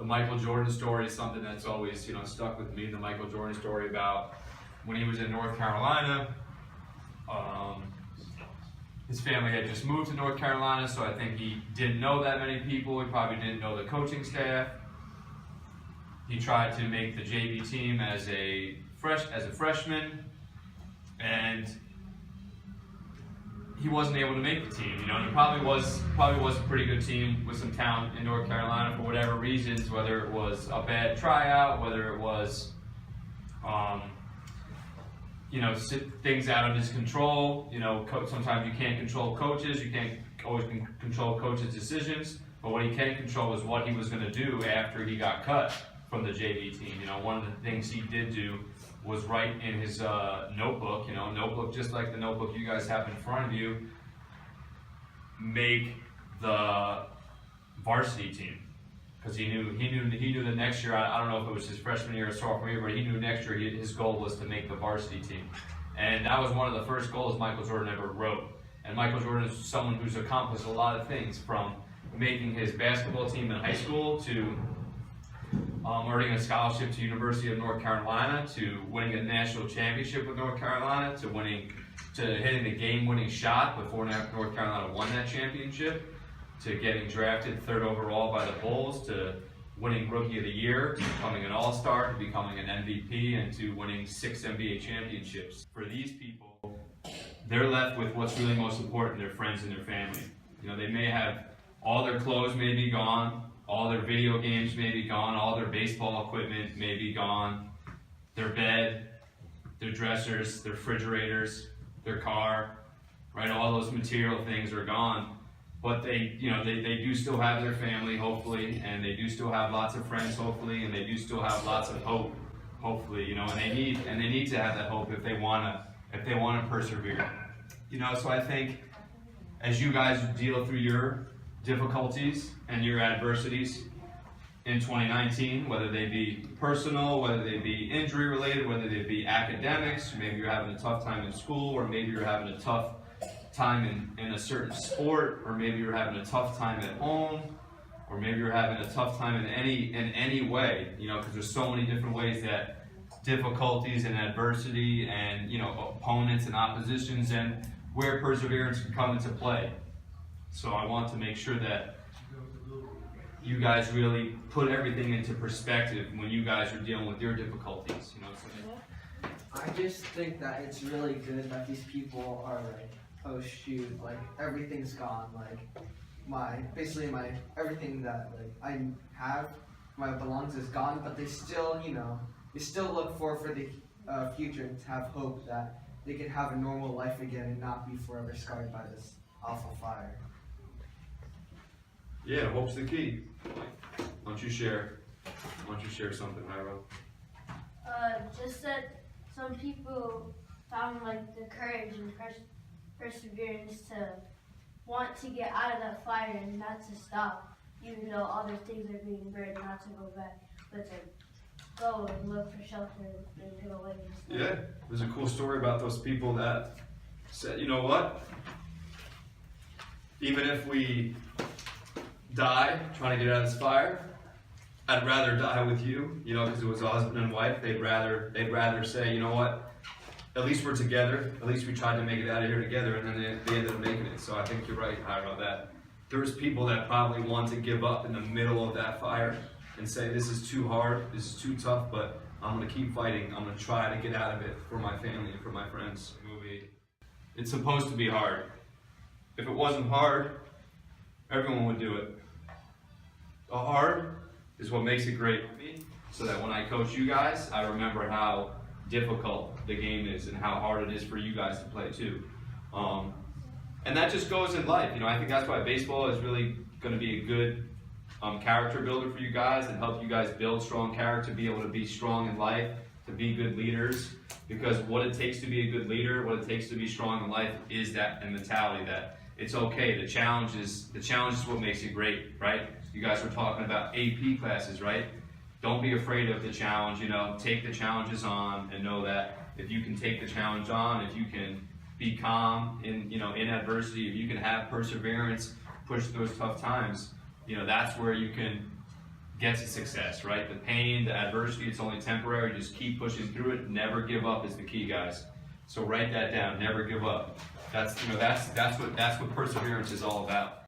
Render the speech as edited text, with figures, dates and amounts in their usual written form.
the Michael Jordan story is something that's always, stuck with me. The Michael Jordan story about when he was in North Carolina. His family had just moved to North Carolina, so I think he didn't know that many people. He probably didn't know the coaching staff. He tried to make the JV team as a freshman, and he wasn't able to make the team. He probably was a pretty good team with some talent in North Carolina for whatever reasons, whether it was a bad tryout, whether it was things out of his control. Sometimes you can't control coaches. You can't always control coaches' decisions. But what he can control is what he was going to do after he got cut from the JV team. One of the things he did do was write in his notebook, notebook just like the notebook you guys have in front of you, make the varsity team. Because he knew that next year, I don't know if it was his freshman year or sophomore year, but he knew next year his goal was to make the varsity team. And that was one of the first goals Michael Jordan ever wrote. And Michael Jordan is someone who's accomplished a lot of things, from making his basketball team in high school to earning a scholarship to University of North Carolina, to winning a national championship with North Carolina, to hitting the game-winning shot before North Carolina won that championship, to getting drafted 3rd overall by the Bulls, to winning Rookie of the Year, to becoming an All-Star, to becoming an MVP, and to winning 6 NBA championships. For these people, they're left with what's really most important: their friends and their family. They may have all their clothes may be gone, all their video games may be gone, all their baseball equipment may be gone, their bed, their dressers, their refrigerators, their car, right? All those material things are gone. But they do still have their family, hopefully, and they do still have lots of friends, hopefully, and they do still have lots of hope, hopefully, and they need to have that hope if they wanna persevere. So I think as you guys deal through your difficulties and your adversities in 2019, whether they be personal, whether they be injury related, whether they be academics, maybe you're having a tough time in school, or maybe you're having a tough time in a certain sport, or maybe you're having a tough time at home, or maybe you're having a tough time in any way, because there's so many different ways that difficulties and adversity and opponents and oppositions and where perseverance can come into play. So I want to make sure that you guys really put everything into perspective when you guys are dealing with your difficulties. I just think that it's really good that these people are post-shoot, everything's gone, everything that I have, my belongings is gone, but they still, they still look forward for the future and to have hope that they can have a normal life again and not be forever scarred by this awful fire. Yeah, hope's the key. Why don't you share something, Hyro? Just that some people found the courage and perseverance to want to get out of that fire and not to stop, even though other things are being burned, not to go back, but to go and look for shelter and get away and stuff. Yeah, there's a cool story about those people that said, you know what? Even if we die trying to get out of this fire, I'd rather die with you, because it was a husband and wife. They'd rather say, you know what? At least we're together. At least we tried to make it out of here together, and then they ended up making it. So I think you're right, Hyro, that there's people that probably want to give up in the middle of that fire and say, this is too hard, this is too tough, but I'm going to keep fighting. I'm going to try to get out of it for my family and for my friends. It's supposed to be hard. If it wasn't hard, everyone would do it. The hard is what makes it great for me, so that when I coach you guys, I remember how difficult the game is and how hard it is for you guys to play too. And that just goes in life. I think that's why baseball is really going to be a good character builder for you guys and help you guys build strong character, be able to be strong in life, to be good leaders. Because what it takes to be a good leader, what it takes to be strong in life is that mentality that it's okay. The challenge is what makes it great, right? You guys were talking about AP classes, right? Don't be afraid of the challenge, take the challenges on and know that if you can take the challenge on, if you can be calm in adversity, if you can have perseverance, push those tough times, that's where you can gets to success, right? The pain, the adversity, it's only temporary. Just keep pushing through it. Never give up is the key, guys. So write that down. Never give up. That's what perseverance is all about.